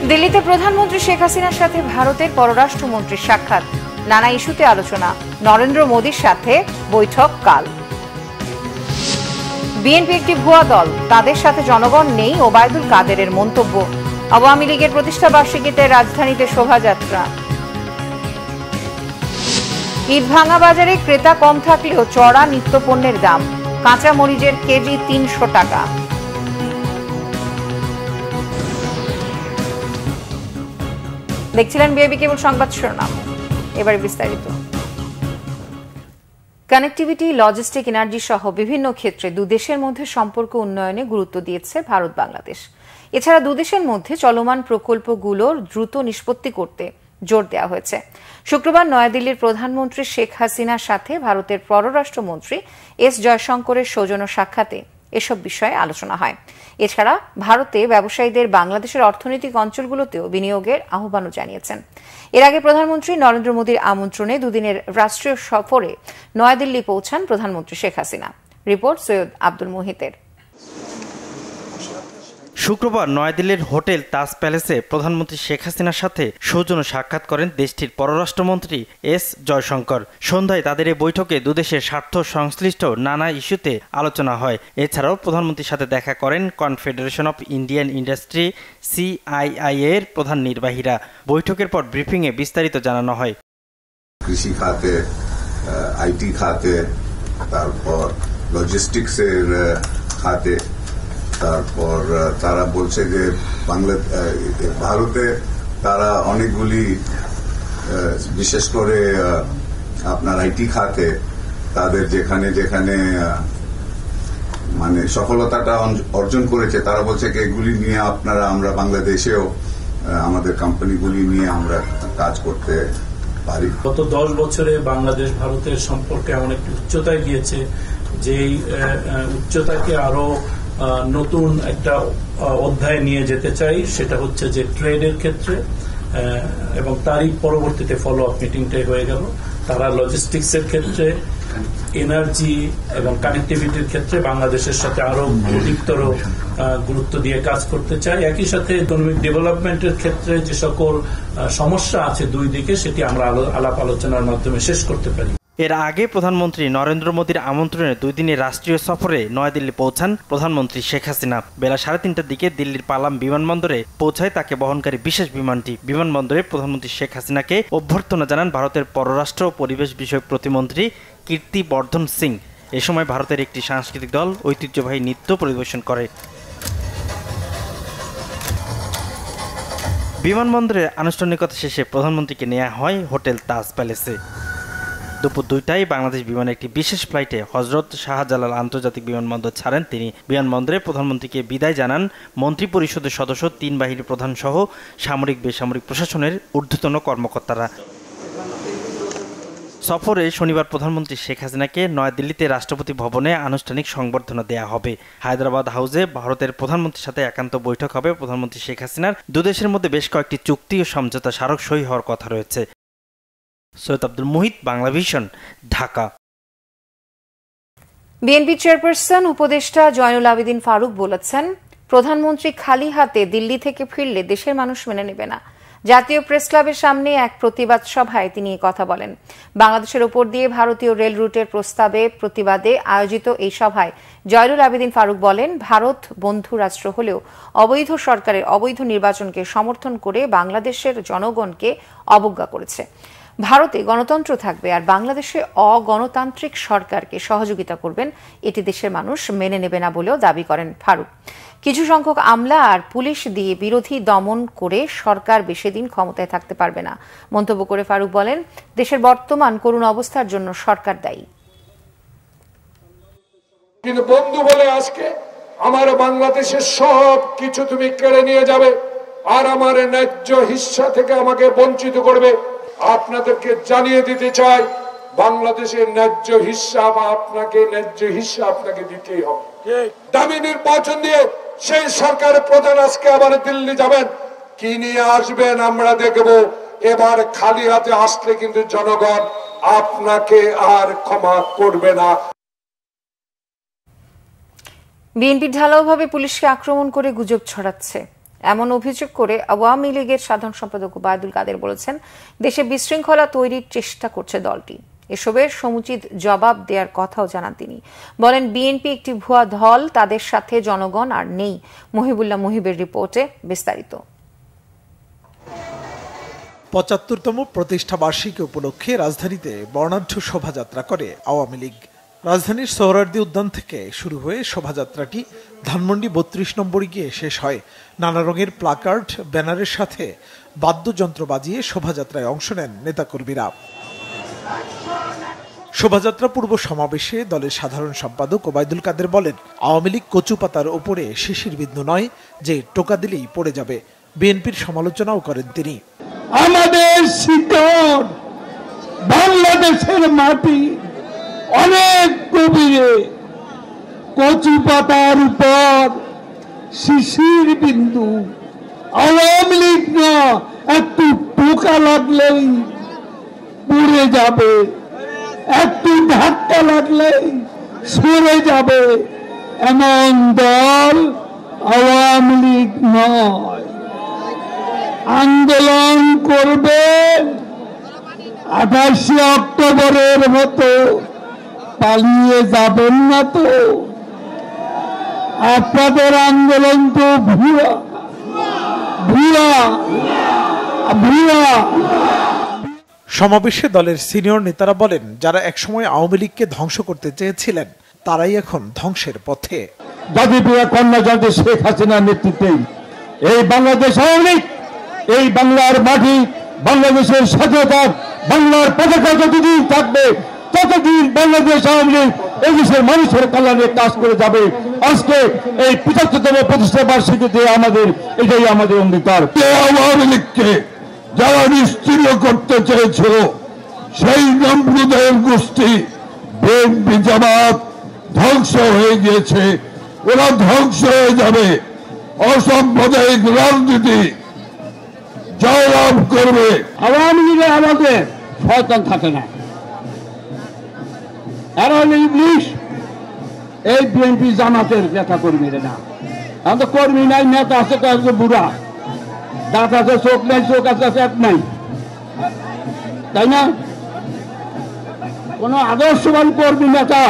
দিল্লিতে প্রধানমন্ত্রী শেখ হাসিনার সাথে ভারতের পররাষ্ট্রমন্ত্রীর সাক্ষাৎ, নানা ইস্যুতে আলোচনা। নরেন্দ্র মোদীর সাথে বৈঠক কাল। বিএনপি একটি ভুয়া দল, তাদের সাথে জনগণ নেই ওবায়দুল কাদেরের মন্তব্য। আওয়ামী লীগের প্রতিষ্ঠা বার্ষিকীতে রাজধানীতে শোভাযাত্রা। ঈদ ভাঙা বাজারে ক্রেতা কম থাকলেও চড়া নিত্যপণ্যের দাম, কাঁচা মরিচের কেজি ৩০০ টাকা। দেখছিলেন বিএবি কেবল সংবাদ শিরোনাম, এবারে বিস্তারিত। কানেক্টিভিটি, লজিস্টিক, এনার্জি সহ বিভিন্ন ক্ষেত্রে দুদেশের মধ্যে সম্পর্ক উন্নয়নে গুরুত্ব দিয়েছে ভারত বাংলাদেশ। এছাড়া দুদেশের মধ্যে চলমান প্রকল্পগুলোর দ্রুত নিষ্পত্তি করতে জোর দেওয়া হয়েছে। শুক্রবার নয়াদিল্লির প্রধানমন্ত্রী শেখ হাসিনার সাথে ভারতের পররাষ্ট্রমন্ত্রী এস জয়শঙ্করের সৌজন্য সাক্ষাতে এসব বিষয়ে আলোচনা হয়। এছাড়া ভারতে ব্যবসায়ীদের বাংলাদেশের অর্থনৈতিক অঞ্চলগুলোতেও বিনিয়োগের আহ্বানও জানিয়েছেন। এর আগে প্রধানমন্ত্রী নরেন্দ্র মোদীর আমন্ত্রণে দুদিনের রাষ্ট্রীয় সফরে নয়াদিল্লি পৌঁছান প্রধানমন্ত্রী শেখ হাসিনা। রিপোর্ট সৈয়দ আব্দুল মুহিতের। শুক্রবার নয়াদিল্লির হোটেল তাজ প্যালেসে প্রধানমন্ত্রী শেখ হাসিনার সাথে সৌজন্য সাক্ষাৎ করেন দেশটির পররাষ্ট্রমন্ত্রী এস জয়শঙ্কর। সন্ধ্যায় তাদের এই বৈঠকে দুদেশের স্বার্থ সংশ্লিষ্ট নানা ইস্যুতে আলোচনা হয়। এছাড়াও প্রধানমন্ত্রীর সাথে দেখা করেন confederation of Indian industry CII এর প্রধান নির্বাহীরা। বৈঠকের পর ব্রিফিংয়ে বিস্তারিত জানানো হয়। কৃষি খাতে, IT খাতে, তারপর লজিস্টিক্সের খাতে, তারপর তারা বলছে যে ভারতে তারা অনেকগুলি বিশেষ করে আপনার IT খাতে তাদের যেখানে যেখানে মানে সফলতাটা অর্জন করেছে, তারা বলছে যে এগুলি নিয়ে আমরা বাংলাদেশেও আমাদের কোম্পানিগুলি নিয়ে আমরা কাজ করতে পারি। গত 10 বছরে বাংলাদেশ ভারতের সম্পর্কে এমন একটি উচ্চতায় গিয়েছে যে উচ্চতাকে আরো নতুন একটা অধ্যায় নিয়ে যেতে চাই। সেটা হচ্ছে যে ট্রেডের ক্ষেত্রে, এবং তারই পরবর্তীতে ফলো আপ মিটিংটাই হয়ে গেল। তারা লজিস্টিক্সের ক্ষেত্রে, এনার্জি এবং কানেক্টিভিটির ক্ষেত্রে বাংলাদেশের সাথে আরো অধিকতর গুরুত্ব দিয়ে কাজ করতে চাই। একই সাথে ইকোনমিক ডেভেলপমেন্টের ক্ষেত্রে যে সকল সমস্যা আছে দুই দিকে, সেটি আমরা আলাপ আলোচনার মাধ্যমে শেষ করতে পারি। এর আগে প্রধানমন্ত্রী নরেন্দ্র মোদীর আমন্ত্রণে 2 দিনের রাষ্ট্রীয় সফরে নয়াদিল্লি পৌঁছান প্রধানমন্ত্রী শেখ হাসিনা। বেলা 3:30টার দিকে দিল্লির পালাম বিমানবন্দরে পৌঁছায় তাকে বহনকারী বিশেষ বিমানটি। বিমানবন্দরে প্রধানমন্ত্রী শেখ হাসিনাকে অভ্যর্থনা জানান ভারতের পররাষ্ট্র ও পরিবেশ বিষয়ক প্রতিমন্ত্রী কীর্তি বর্ধন সিং। এ সময় ভারতের একটি সাংস্কৃতিক দল ঐতিহ্যবাহী নৃত্য পরিবেশন করে। বিমানবন্দরে আনুষ্ঠানিকতা শেষে প্রধানমন্ত্রীকে নেওয়া হয় হোটেল তাজ প্যালেসে। দুপুর 2টায় বাংলাদেশ বিমানের একটি বিশেষ ফ্লাইটে হজরত শাহজালাল আন্তর্জাতিক বিমানবন্দর ছাড়েন তিনি। বিমানবন্দরে প্রধানমন্ত্রীকে বিদায় জানান মন্ত্রী পরিষদের সদস্য, 3 বাহিনীর প্রধান সহ সামরিক বেসামরিক প্রশাসনের ঊর্ধ্বতন কর্মকর্তারা। সফরে শনিবার প্রধানমন্ত্রী শেখ হাসিনাকে নয়াদিল্লিতে রাষ্ট্রপতি ভবনে আনুষ্ঠানিক সংবর্ধনা দেয়া হবে। হায়দ্রাবাদ হাউসে ভারতের প্রধানমন্ত্রীর সাথে একান্ত বৈঠক হবে প্রধানমন্ত্রী শেখ হাসিনার। দুদেশের মধ্যে বেশ কয়েকটি চুক্তি ও সমঝোতা স্মারক সই হওয়ার কথা রয়েছে। সৈয়দ আব্দুল মুহিত, বাংলা ভিশন, ঢাকা। বিএনপি চেয়ারপারসন উপদেষ্টা জয়নুল আবেদিন ফারুক বলেছেন, প্রধানমন্ত্রী খালি হাতে দিল্লি থেকে ফিরলে দেশের মানুষ মেনে নেবে না। জাতীয় প্রেস ক্লাবের সামনে এক প্রতিবাদ সভায় তিনি কথা বলেন। বাংলাদেশের উপর দিয়ে ভারতীয় রেল রুটের প্রতিবাদে আয়োজিত এই সভায় জয়নুল আবেদিন ফারুক বলেন, ভারত বন্ধু রাষ্ট্র হলেও অবৈধ সরকারের অবৈধ নির্বাচনকে সমর্থন করে বাংলাদেশের জনগণকে অবজ্ঞা করেছে। ভারতে গণতন্ত্র থাকবে আর বাংলাদেশে অগণতান্ত্রিক সরকারকে সহযোগিতা করবেন, এটি দেশের মানুষ মেনে নেবে না বলেও দাবি করেন ফারুক। কিছু সংখ্যক আমলা আর পুলিশ দিয়ে বিরোধী দমন করে সরকার বেশি দিন ক্ষমতায় থাকতে পারবে না মন্তব্য করে ফারুক বলেন, দেশের বর্তমান করুণ অবস্থার জন্য সরকার দায়ী। কিন্তু বন্ধু বলে আজকে আমার বাংলাদেশের সব কিছু তুমি কেড়ে নিয়ে যাবে আর আমার ন্যায্য হিস্সা থেকে আমাকে বঞ্চিত করবে। আপনাদেরকে জানিয়ে দিতে চাই, বাংলাদেশের ন্যায্য হিস্সা বা ন্যায্য হিস্সা আপনাকে দিতেই হবে। দামি নির্বাচন দিয়ে সেই সরকারের প্রধান আজকে আবার দিল্লি যাবেন, কি নিয়ে আসবেন আমরা দেখব। এবার খালি হাতে আসলে কিন্তু জনগণ আপনাকে আর ক্ষমা করবে না। বিএনপি ঢালাওভাবে পুলিশকে আক্রমণ করে গুজব ছড়াচ্ছে। এমন অভিযোগ করে আওয়ামী লীগের সাধারণ সম্পাদক ওবায়দুল কাদের বলেছেন, দেশে বিশৃঙ্খলা তৈরির চেষ্টা করছে দলটি। এসবের সমুচিত জবাব দেওয়ার কথাও জানান তিনি। বলেন, বিএনপি একটি ভুয়া দল, তাদের সাথে জনগণ আর নেই। মহিবুল্লাহ মুহিবের রিপোর্টে বিস্তারিত। ৭৫তম প্রতিষ্ঠা বার্ষিকী উপলক্ষে রাজধানীতে বর্ণাঢ্য শোভাযাত্রা করে আওয়ামী লীগ। রাজধানীর সোহরাওয়ার্দী উদ্যান থেকে শুরু হয়ে শোভাযাত্রাটি ধানমন্ডি ৩২ নম্বরে গিয়ে শেষ হয়। নানা রঙের প্লাকার্ড, ব্যানারের সাথে বাদ্যযন্ত্র বাজিয়ে শোভাযাত্রায় অংশ নেন নেতাকর্মীরা। শোভাযাত্রা পূর্ব সমাবেশে দলের সাধারণ সম্পাদক ওবায়দুল কাদের বলেন, আওয়ামী লীগ কচু পাতার ওপরে শিশির বিন্দু নয় যে টোকা দিলেই পড়ে যাবে। বিএনপির সমালোচনাও করেন তিনি। আমাদের শিকড় বাংলাদেশের মাটি অনেক গভীরে, কচু পাতার উপর শিশির বিন্দু। আওয়ামী লীগ না একটু টোকা লাগলেই পড়ে যাবে, একটু ধাক্কা লাগলেই সরে যাবে, এমন দল আওয়ামী লীগ নয়। আন্দোলন করবে 28 অক্টোবরের মতো, পালিয়ে যাবেন না তো? আপনাদের আন্দোলন তো ভুয়া ভুয়া ভুয়া। সমাবেশে দলের সিনিয়র নেতারা বলেন, যারা একসময় আওয়ামী লীগকে ধ্বংস করতে চেয়েছিলেন তারাই এখন ধ্বংসের পথে। জাতিপ্রিয়া কন্যা জাতি শেখ হাসিনার নেতৃত্বে এই বাংলাদেশ আওয়ামী লীগ, এই বাংলার মাটি, বাংলাদেশের স্বাধীনতা, বাংলার পতাকা যতদিন থাকবে ততদিন বাংলাদেশ আওয়ামী লীগ এই দেশের মানুষের কল্যাণে কাজ করে যাবে। আজকে এই ৭৫তম প্রতিষ্ঠা বার্ষিকীতে এটাই আমাদের অঙ্গীকার। আওয়ামী লীগকে যারা নিশ্চিহ্ন করতে চেয়েছিল, সেই নম্রদের গোষ্ঠী বিএনপি জামাত ধ্বংস হয়ে গিয়েছে, ওরা ধ্বংস হয়ে যাবে। অসাম্প্রদায়িক রাজনীতি জয়লাভ করবে। আওয়ামী লীগে আমাদের শয়তান থাকে না, এরা হলো ইবলিশ। এই বিএনপি জামাতের নেতা কর্মীরা না, আমাদের কর্মী নাই, নেতা আছে কয়েকজন বুড়া, দাঁত আছে, চোখ নাই, চোখ আছে, পেট নাই, তাই না? কোন আদর্শবান কর্মী নেতা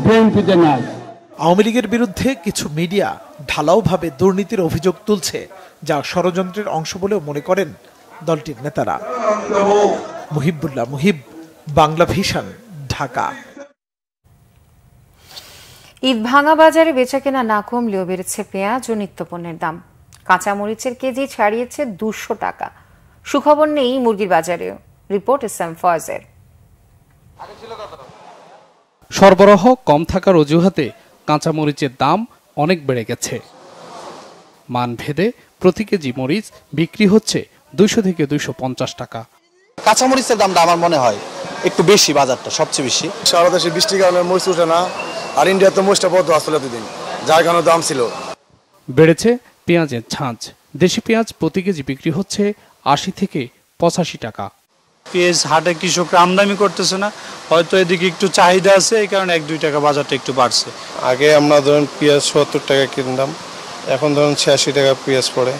বিএনপিতে নাই। আওয়ামী লীগের বিরুদ্ধে কিছু মিডিয়া ঢালাওভাবে দুর্নীতির অভিযোগ তুলছে, যা ষড়যন্ত্রের অংশ বলেও মনে করেন দলটির নেতারা। মুহিবুল্লাহ মুহিব, বাংলা ভিশন, ঢাকা। ঈদ ভাঙা বাজারে বেচাকেনা না কমলেও বেড়েছে পেঁয়াজ ও নিত্যপণ্যের দাম। কাঁচামরিচের কেজি ছাড়িয়েছে 200 টাকা। সুখবর নেই মুরগির বাজারেও। রিপোর্ট এসএম ফয়েজের। সরবরাহ কম থাকার অজুহাতে কাঁচামরিচের দাম অনেক বেড়ে গেছে। মানভেদে প্রতি কেজি মরিচ বিক্রি হচ্ছে 200 থেকে 250 টাকা। কাঁচামরিচের দামটা আমার মনে হয় একটু বেশি, বাজারটা সবচেয়ে বেশি। সারা দেশে বৃষ্টির কারণে মরিচ উঠে না, আর ইন্ডিয়াতে মরিচটা বদ্ধ আসলে এতদিন, যার কারণে দাম ছিল। বেড়েছে পেঁয়াজের ঝাঁঝ। দেশি পেঁয়াজ প্রতি কেজি বিক্রি হচ্ছে 80 থেকে 85 টাকা। পেঁয়াজ হাটে কৃষকরা আমদানি করতেছে না, হয়তো এদিকে একটু চাহিদা আছে, এই কারণে 1-2 টাকা বাজারটা একটু বাড়ছে। আগে আমরা ধরুন পেঁয়াজ 70 টাকা কিনতাম, এখন ধরুন 86 টাকা পেঁয়াজ পড়ে।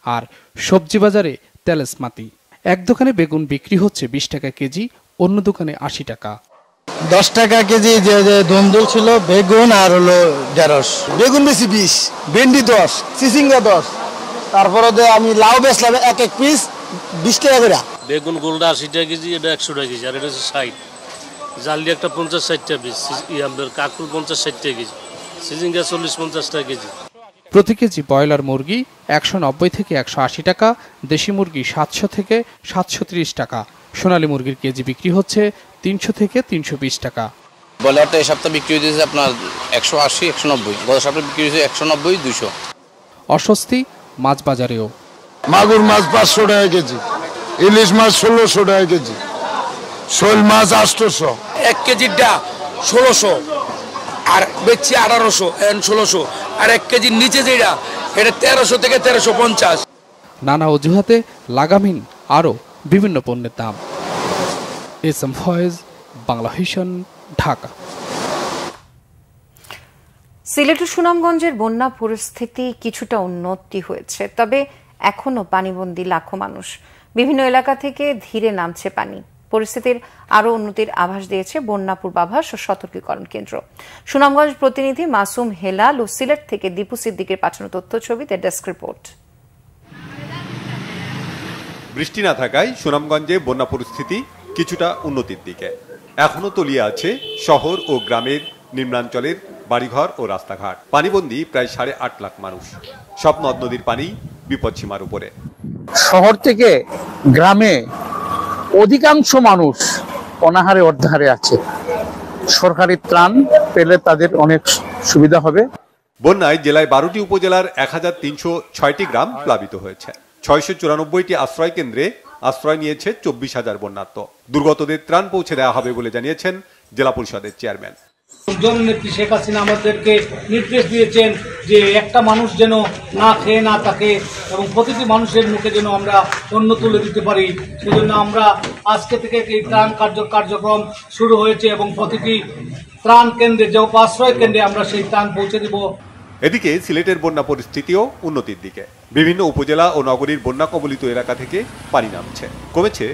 আর সবজি বাজারে তেলেসমাতি। এক দোকানে বেগুন বিক্রি হচ্ছে 20 টাকা কেজি, অন্য দোকানে 80 টাকা। 10 টাকা কেজি যে ধুন্দুল ছিল বেগুন, আর হলো ঢেঁড়স। বেগুন বেশি 20, ভেন্ডি 10, চিচিঙ্গা 10, তারপরে আমি লাউ বেচলাম এক পিস 20 টাকা করে। বেগুন গোলটা 80 টাকা কেজি, এটা 100 টাকা কেজি, আর এটা হচ্ছে 60। জালি একটা 50-60 টাকা পিস, কাকুল 50-60 টাকা কেজি, চিচিঙ্গা 40-50 টাকা কেজি। প্রতি কেজি ব্রয়লার মুরগি 190 থেকে 180 টাকা, দেশি মুরগি 700 থেকে 730 টাকা। সোনালী মুরগির কেজি বিক্রি হচ্ছে 300 থেকে 320 টাকা। ব্রয়লারটা এই সপ্তাহে বিক্রি হয়েছে আপনার 180-190, গত সপ্তাহে বিক্রি হয়েছে 190-200। অস্বস্তি মাছ বাজারেও। মাগুর মাছ 500 টাকা কেজি, ইলিশ মাছ 1600 টাকা কেজি, শোল মাছ 800। 1 কেজিটা 1600 আর বেচছি 1800, 1600, আর 1 কেজির নিচে যেটা এটা 1300 থেকে 1350। নানা অজুহাতে লাগামহীন আরও বিভিন্ন পণ্যের দাম। S M Foyez, Bangla vision, Dhaka. সিলেট ও সুনামগঞ্জের বন্যা পরিস্থিতি কিছুটা উন্নতি হয়েছে, তবে এখনো পানিবন্দী লাখো মানুষ। বিভিন্ন এলাকা থেকে ধীরে নামছে পানি। পরিস্থিতির আরও উন্নতির আভাস দিয়েছে বন্যা পূর্বাভাস ও সতর্কীকরণ কেন্দ্র। সুনামগঞ্জ প্রতিনিধি মাসুম হেলাল ও সিলেট থেকে দীপু সিদ্দিকের পাঠানো তথ্য ছবিতে ডেস্ক রিপোর্ট। বৃষ্টি না থাকায় সুনামগঞ্জে বন্যা পরিস্থিতি কিছুটা উন্নতির দিকে। এখনো তলিয়ে আছে শহর ও গ্রামের নিম্নাঞ্চলের বাড়িঘর ও রাস্তাঘাট। পানিবন্দী প্রায় 8.5 লাখ মানুষ। সব নদ নদীর পানি বিপদসীমার উপরে। শহর থেকে গ্রামে অধিকাংশ মানুষ অনাহারে অর্ধাহারে আছে। সরকারি ত্রাণ পেলে তাদের অনেক সুবিধা হবে। বন্যায় জেলায় 12টি উপজেলার 1306টি গ্রাম প্লাবিত হয়েছে। 694টি আশ্রয় কেন্দ্রে আশ্রয় নিয়েছে 24,000 বন্যার্ত। দুর্গতদের ত্রাণ পৌঁছে দেওয়া হবে বলে জানিয়েছেন জেলা পরিষদের চেয়ারম্যান। জননেত্রী শেখ হাসিনা আমাদেরকে নির্দেশ দিয়েছেন যে একটা মানুষ যেন না খেয়ে না থাকে এবং প্রতিটি মানুষের মুখে যেন আমরা অন্ন তুলে দিতে পারি। সেজন্য আমরা আজকে থেকে এই ত্রাণ কার্যক্রম শুরু হয়েছে এবং প্রতিটি ত্রাণ কেন্দ্রে যে আশ্রয় কেন্দ্রে আমরা সেই ত্রাণ পৌঁছে দিব। এদিকে সিলেটের বন্যা পরিস্থিতিও উন্নতির দিকে। বিভিন্ন উপজেলা ও নগরীর বন্যা কবলিত এলাকা থেকে পানি নামছে। কমেছে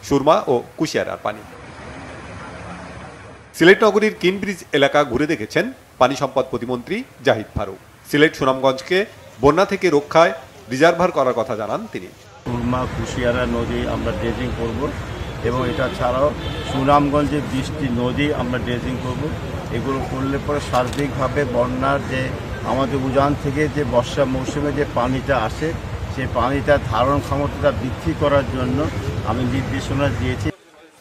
সুরমা ও কুশিয়ারার পানি। সিলেট নগরীর কিনব্রিজ এলাকা ঘুরে দেখেছেন পানি সম্পদ প্রতিমন্ত্রী জাহিদ ফারুক। সিলেট সুনামগঞ্জকে বন্যা থেকে রক্ষায় রিজার্ভার করার কথা জানান তিনি। সুরমা কুশিয়ারা নদী আমরা ড্রেজিং করব এবং এটা ছাড়াও সুনামগঞ্জে 20টি নদী আমরা ড্রেজিং করব। এগুলো করলে পরে সার্বিকভাবে বন্যার যে আমাদের উজান থেকে যে বর্ষা মৌসুমে যে পানিটা আসে সেই পানিটা ধারণ ক্ষমতাটা বৃদ্ধি করার জন্য আমি নির্দেশনা দিয়েছি।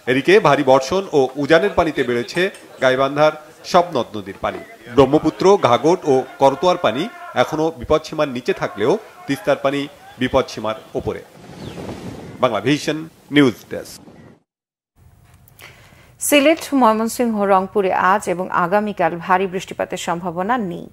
এদিকে ভারী বর্ষণ ও উজানের পানিতে বেড়েছে গাইবান্ধার সব নদ নদীর পানি। ব্রহ্মপুত্র, ঘাঘট ও করতোয়ার পানি এখনো বিপদসীমার নিচে থাকলেও তিস্তার পানি বিপদসীমার ওপরে। Bangla vision news desk. Sylhet, Mymensingh, রংপুরে আজ এবং আগামীকাল ভারী বৃষ্টিপাতের সম্ভাবনা নেই।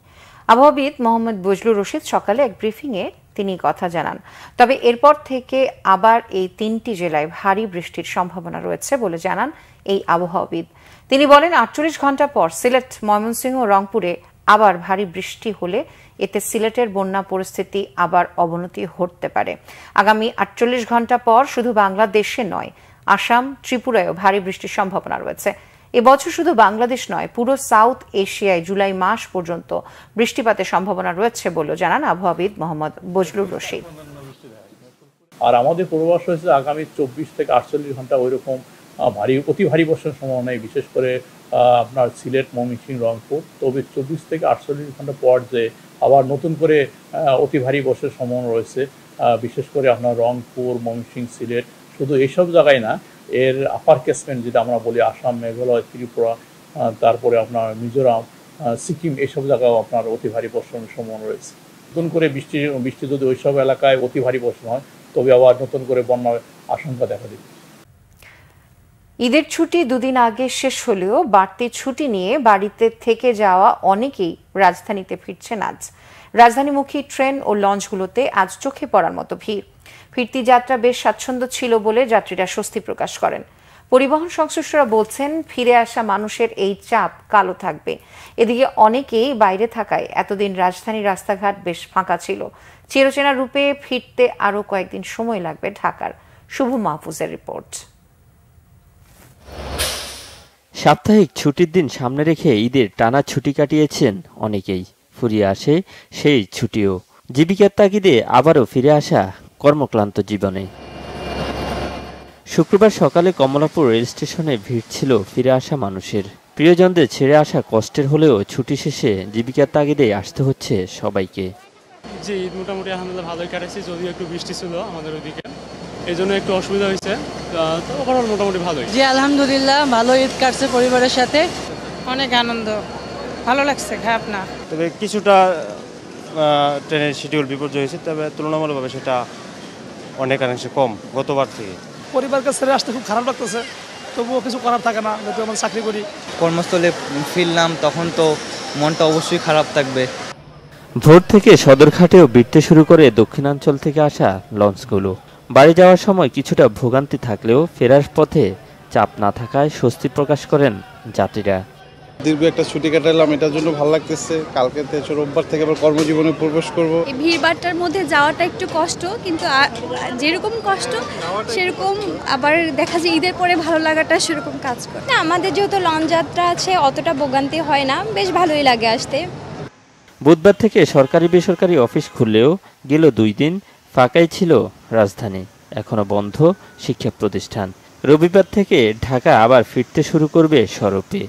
আবহাওয়াবিদ মোহাম্মদ বজলুর রশিদ সকালে এক ব্রিফিংয়ে তিনি কথা জানান। তবে এরপর থেকে আবার এই 3টি জেলায় ভারী বৃষ্টির সম্ভাবনা রয়েছে বলে জানান এই আবহাওয়াবিদ। তিনি বলেন 48 ঘন্টা পর সিলেট, ময়মনসিংহ, রংপুরে আবার ভারী বৃষ্টি হলে এতে সিলেটের বন্যা পরিস্থিতি আবার অবনতি ঘটতে পারে। আগামী 48 ঘন্টা পর শুধু বাংলাদেশে নয়, আসাম, ত্রিপুরায়ও ভারী বৃষ্টির সম্ভাবনা রয়েছে। এবছর শুধু বাংলাদেশ নয়, পুরো সাউথ এশিয়ায় জুলাই মাস পর্যন্ত বৃষ্টিপাতের সম্ভাবনা রয়েছে বলে জানান আবহাওয়াবিদ মোহাম্মদ বজলুর রশিদ। আর আমাদের পূর্বাভাস হয়েছে আগামী 24 থেকে 48 ঘন্টা ওইরকম অতি ভারী বর্ষার সম্ভাবনা, বিশেষ করে আপনার সিলেট, ময়মনসিংহ, রংপুর। তবে 24 থেকে 48 ঘন্টা পর যে আবার নতুন করে অতি ভারী বর্ষার সম্ভাবনা রয়েছে, বিশেষ করে আপনার রংপুর, ময়মনসিংহ, সিলেট, শুধু এইসব জায়গায় না, এর আপার ক্যাচমেন্ট যেটা আমরা বলি আসাম, মেঘালয়, ত্রিপুরা, তারপরে আপনার মিজোরাম, সিকিম, এইসব জায়গাও আপনার অতি ভারী বর্ষণের সম্ভাবনা রয়েছে। নতুন করে বৃষ্টি যদি ওইসব এলাকায় অতি ভারী বর্ষণ হয় তবে আবার নতুন করে বন্যার আশঙ্কা দেখা দিবে। ঈদের ছুটি দুদিন আগে শেষ হলেও বাড়তি ছুটি নিয়ে বাড়িতে থেকে যাওয়া অনেকেই রাজধানীতে ফিরছেন আজ। রাজধানীমুখী ট্রেন ও লঞ্চগুলোতে আজ চোখে পড়ার মতো ভিড়। ফিরতি যাত্রা বেশ স্বাচ্ছন্দ্য ছিল বলে যাত্রীরা স্বস্তি প্রকাশ করেন। পরিবহন সংশ্লিষ্টরা বলছেন ফিরে আসা মানুষের এই চাপ কালো থাকবে। এদিকে অনেকেই বাইরে থাকায় এতদিন রাজধানীর রাস্তাঘাট বেশ ফাঁকা ছিল। চিরচেনা রূপে ফিরতে আরও কয়েকদিন সময় লাগবে ঢাকার। শুভ মাহফুজের রিপোর্ট। সাপ্তাহিক ছুটির দিন সামনে রেখে ঈদের টানা ছুটি কাটিয়েছেন অনেকেই। ফুরিয়ে আসে সেই ছুটিও। জীবিকার তাগিদে আবারও ফিরে আসা কর্মক্লান্ত জীবনে। শুক্রবার সকালে কমলাপুর রেল স্টেশনে ভিড় ছিল ফিরে আসা মানুষের। প্রিয়জনদের ছেড়ে আসা কষ্টের হলেও ছুটি শেষে জীবিকার তাগিদে আসতে হচ্ছে সবাইকে। যে ঈদ মোটামুটি আলহামদুলিল্লাহ ভালোই কাটেছি, যদিও একটু বৃষ্টি ছিল আমাদের ওইদিকে, এই জন্য একটু অসুবিধা হয়েছে। তো ওভারঅল মোটামুটি ভালোই। জি আলহামদুলিল্লাহ ভালো ঈদ কাটছে পরিবারের সাথে, অনেক আনন্দ, ভালো লাগছে, খারাপ না। তবে কিছুটা ট্রেনের শিডিউল বিপর্যয় হয়েছে, তবে তুলনামূলকভাবে সেটা অনেকাংশে কম গতবার থেকে। পরিবারকে ছেড়ে আসতে খুব খারাপ লাগতেছে, তবুও কিছু করার থাকে না, যেহেতু আমরা চাকরি করি। কর্মস্থলে ফিরলাম তখন তো মনটা অবশ্যই খারাপ থাকবে। ভোর থেকে সদরঘাটেও ভিড়তে শুরু করে দক্ষিণাঞ্চল থেকে আসা লঞ্চগুলো। বাড়ি যাওয়ার সময় কিছুটা ভোগান্তি থাকলেও ফেরার পথে চাপ না থাকায় স্বস্তি প্রকাশ করেন যাত্রীরা। দীর্ঘ একটা ছুটি কাটালাম, এটার জন্য ভালো লাগতেছে। কালকে রোববার থেকে আবার কর্মজীবনে প্রবেশ করব। এই ভিড়ভাট্টার মধ্যে যাওয়াটা একটু কষ্ট, কিন্তু যেরকম কষ্ট সেরকম আবার দেখা যায় ঈদের পরে ভালো লাগাটা সেরকম কাজ করে। না, আমাদের যেহেতু লঞ্চ যাত্রা আছে অতটা ভোগান্তি হয় না, বেশ ভালোই লাগে আসতে। বুধবার থেকে সরকারি বেসরকারি অফিস খুললেও গেল 2 দিন ফাঁকাই ছিল রাজধানী, এখনো বন্ধ শিক্ষা প্রতিষ্ঠান। রবিবার থেকে ঢাকা আবার ফিরতে শুরু করবে সড়কে।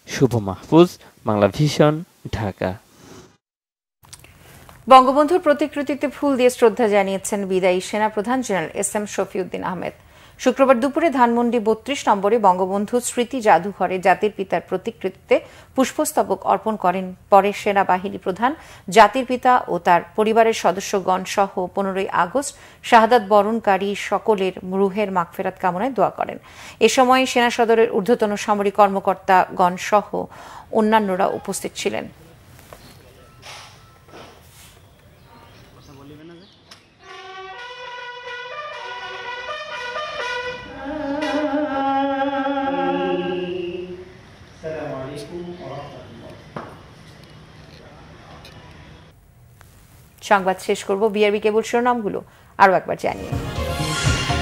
শুভ মাহফুজ, বাংলা ভিশন, ঢাকা। বঙ্গবন্ধুর প্রতিকৃতিতে ফুল দিয়ে শ্রদ্ধা জানিয়েছেন বিদায়ী সেনাপ্রধান জেনারেল এস.এম. শফিউদ্দিন আহমেদ। শুক্রবার দুপুরে ধানমন্ডি 32 নম্বরে বঙ্গবন্ধু স্মৃতি জাদুঘরে জাতির পিতার প্রতিকৃতিতে পুষ্পস্তবক অর্পণ করেন। পরে সেনাবাহিনী প্রধান, জাতির পিতা ও তার পরিবারের সদস্যগণ সহ 15ই আগস্ট শাহাদাত বরণকারী সকলের রুহের মাগফিরাত কামনায় দোয়া করেন। এ সময় সেনা সদরের ঊর্ধ্বতন সামরিক কর্মকর্তাগণ সহ অন্যান্যরা উপস্থিত ছিলেন। সংবাদ শেষ করব বিআরবি কেবল শিরোনামগুলো আরো একবার জানিয়ে।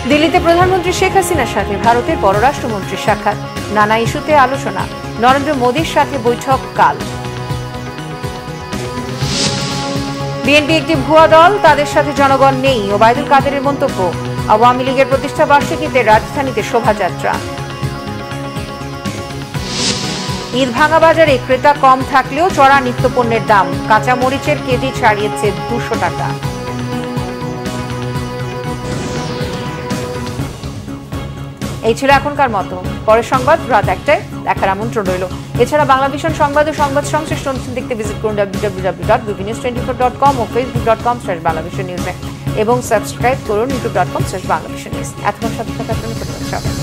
দিল্লিতে প্রধানমন্ত্রী শেখ হাসিনার সাথে ভারতের পররাষ্ট্রমন্ত্রীর সাক্ষাৎ, নানা ইস্যুতে আলোচনা। নরেন্দ্র মোদীর সাথে বৈঠক কাল। বিএনপি একটি ভুয়া দল, তাদের সাথে জনগণ নেই, ওবায়দুল কাদেরের মন্তব্য। আওয়ামী লীগের প্রতিষ্ঠা বার্ষিকীতে রাজধানীতে শোভাযাত্রা। ঈদ ভাঙা বাজারে ক্রেতা কম থাকলেও চড়া নিত্যপণ্যের দাম, কাঁচা মরিচের কেজি ছাড়িয়েছে 200 টাকা। এই ছিল এখনকার মতো। পরের সংবাদ রাত 1টায় দেখার আমন্ত্রণ রইল। এছাড়া বাংলা ভিশন সংবাদ ও সংবাদ সংশ্লিষ্ট অনুষ্ঠান দেখতে ভিজিট করুন www.bbnews24.com ও facebook.com/banglavisionnews এবং সাবস্ক্রাইব করুন youtube.com/banglavisionnews। এতক্ষণ সাথে থাকার জন্য ধন্যবাদ।